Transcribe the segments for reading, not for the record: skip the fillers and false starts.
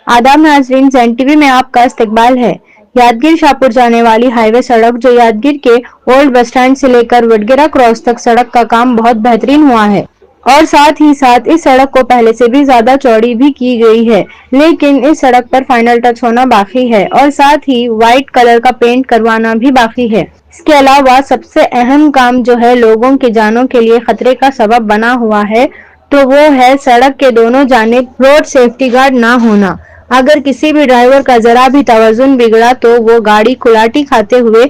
आदाब नाज़रीन, ज़ैन टीवी में आपका इस्तकबाल है। यादगीर शाहपुर जाने वाली हाईवे सड़क जो यादगीर के ओल्ड बस स्टैंड से लेकर वडगेरा क्रॉस तक सड़क का काम बहुत बेहतरीन हुआ है और साथ ही साथ इस सड़क को पहले से भी ज्यादा चौड़ी भी की गई है, लेकिन इस सड़क पर फाइनल टच होना बाकी है और साथ ही व्हाइट कलर का पेंट करवाना भी बाकी है। इसके अलावा सबसे अहम काम जो है लोगों की जानों के लिए खतरे का सबब बना हुआ है, तो वो है सड़क के दोनों जानिब रोड सेफ्टी गार्ड ना होना। अगर किसी भी ड्राइवर का जरा भी तवज्जुन बिगड़ा तो वो गाड़ी कुलाटी खाते हुए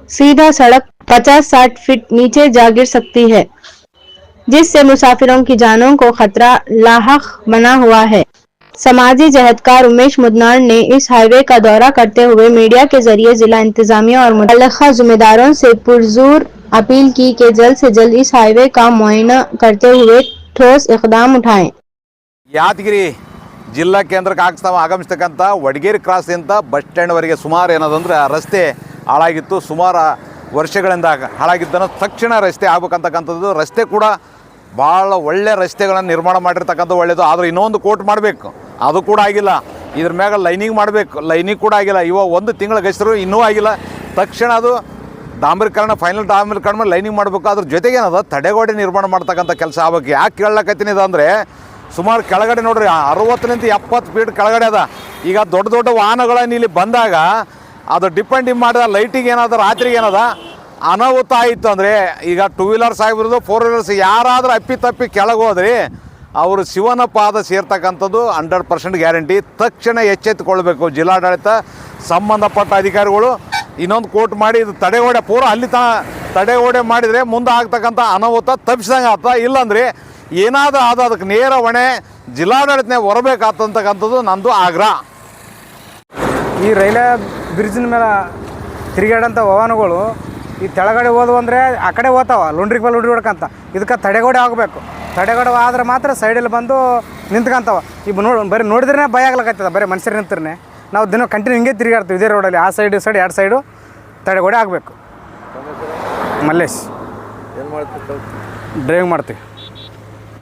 सीधा सड़क 50-60 फीट नीचे जा गिर सकती है, जिससे मुसाफिरों की जानों को खतरा लाहक बना हुआ है। समाजी जहदकार उमेश मुदनार ने इस हाईवे का दौरा करते हुए मीडिया के जरिए जिला इंतजामिया और मुतल्लिका जिम्मेदारों से पुरजोर अपील की कि जल्द से जल्द इस हाईवे का मुआयना करते हुए ठोस इकदाम उठाएं। ಯಾದಗಿರಿ ಜಿಲ್ಲಾ ಕೇಂದ್ರಕ್ಕೆ ಆಗಮಿಸ್ತಕ್ಕಂಥ ವಡಗೇರಿ ಕ್ರಾಸ್ನಿಂದ ಬಸ್ ಸ್ಟ್ಯಾಂಡ್ವರೆಗೆ ಸುಮಾರು ಏನದಂದ್ರೆ ರಸ್ತೆ ಹಾಳಾಗಿತ್ತು. ಸುಮಾರು ವರ್ಷಗಳಿಂದ ಹಾಳಾಗಿದ್ದನ್ನು ತಕ್ಷಣ ರಸ್ತೆ ಆಗಬೇಕಂತಕ್ಕಂಥದ್ದು. ರಸ್ತೆ ಕೂಡ ಭಾಳ ಒಳ್ಳೆ ರಸ್ತೆಗಳನ್ನು ನಿರ್ಮಾಣ ಮಾಡಿರ್ತಕ್ಕಂಥ ಒಳ್ಳೆಯದು. ಆದರೆ ಇನ್ನೊಂದು ಕೋಟ್ ಮಾಡಬೇಕು, ಅದು ಕೂಡ ಆಗಿಲ್ಲ. ಇದ್ರ ಮ್ಯಾಗ ಲೈನಿಂಗ್ ಮಾಡಬೇಕು, ಲೈನಿಂಗ್ ಕೂಡ ಆಗಿಲ್ಲ. ಇವಾಗ 1 ತಿಂಗಳ ಗೈಸರು ಇನ್ನೂ ಆಗಿಲ್ಲ. ತಕ್ಷಣ ಅದು ಡಾಂಬರೀಕರಣ, ಫೈನಲ್ ಡಾಂಬರೀಕರಣ ಮಾಡಿ ಲೈನಿಂಗ್ ಮಾಡಬೇಕು. ಅದ್ರ ಜೊತೆಗೆ ಏನದ ತಡೆಗೋಡೆ ನಿರ್ಮಾಣ ಮಾಡ್ತಕ್ಕಂಥ ಕೆಲಸ ಆಗಬೇಕು. ಯಾಕೆ ಕೇಳಕತ್ತೀನಿ ಅಂದರೆ ಸುಮಾರು ಕೆಳಗಡೆ ನೋಡ್ರಿ 60-70 ಫೀಟ್ ಕೆಳಗಡೆ ಅದ. ಈಗ ದೊಡ್ಡ ದೊಡ್ಡ ವಾಹನಗಳನ್ನು ಇಲ್ಲಿ ಬಂದಾಗ ಅದು ಡಿಪೆಂಡ್ ಮಾಡಿದ ಲೈಟಿಗೆ ಏನದ, ರಾತ್ರಿಗೆ ಏನದ ಅನಾಹುತ ಆಯಿತು ಅಂದರೆ ಈಗ 2 ವೀಲರ್ಸ್ ಆಗಿರೋದು 4 ವೀಲರ್ಸ್ ಯಾರಾದರೂ ಅಪ್ಪಿ ಕೆಳಗೆ ಹೋದ್ರಿ ಅವರು ಶಿವನ ಪಾದ ಸೇರ್ತಕ್ಕಂಥದ್ದು 100% ಗ್ಯಾರಂಟಿ. ತಕ್ಷಣ ಎಚ್ಚೆತ್ತುಕೊಳ್ಬೇಕು ಜಿಲ್ಲಾಡಳಿತ, ಸಂಬಂಧಪಟ್ಟ ಅಧಿಕಾರಿಗಳು. ಇನ್ನೊಂದು ಕೋಟ್ ಮಾಡಿ ಇದು ತಡೆಗೋಡೆ ಪೂರ ಅಲ್ಲಿ ತಡೆಗೋಡೆ ಮಾಡಿದರೆ ಮುಂದೆ ಆಗ್ತಕ್ಕಂಥ ಅನಾಹುತ ತಪ್ಪಿಸಂಗೆ ಆಗ್ತದೆ. ಇಲ್ಲಾಂದರೆ ಏನಾದರೂ ಆದ ಅದಕ್ಕೆ ನೇರ ಹೊಣೆ ಜಿಲ್ಲಾಡಳಿತನೇ ಹೊರಬೇಕಾಗ್ತಕ್ಕಂಥದ್ದು ನಂದು ಆಗ್ರಹ. ಈ ರೈಲ್ವೆ ಬ್ರಿಡ್ಜಿನ ಮೇಲೆ ತಿರುಗಾಡೋಂಥ ವಾಹನಗಳು ಈ ತೆಳಗಡೆ ಹೋದವು ಅಂದರೆ ಆ ಕಡೆ ಹೋಗ್ತಾವ ಲುಂಡ್ರಿಗೆ ಹೊಡ್ಕಂತ. ಇದಕ್ಕೆ ತಡೆಗೋಡೆ ಆಗಬೇಕು. ತಡೆಗೋಡೆ ಆದ್ರೆ ಮಾತ್ರ ಸೈಡಲ್ಲಿ ಬಂದು ನಿಂತ್ಕೊಂತಾವ. ಈಗ ಬರೀ ನೋಡಿದ್ರೆ ಭಯ ಆಗ್ಲಕತ್ತದ. ಬರೀ ಮನುಷ್ಯರು ನಿಂತರೆ ನಾವು ದಿನ ಕಂಟಿನ್ಯೂ ಹಿಂಗೆ ತಿರುಗಾಡ್ತೀವಿ ಇದೇ ರೋಡಲ್ಲಿ. ಆ ಸೈಡ್ 2 ಸೈಡು ತಡೆಗೋಡೆ ಆಗಬೇಕು. ಮಲ್ಲೇಶ್ ಡ್ರೈವಿಂಗ್ ಮಾಡ್ತೀವಿ.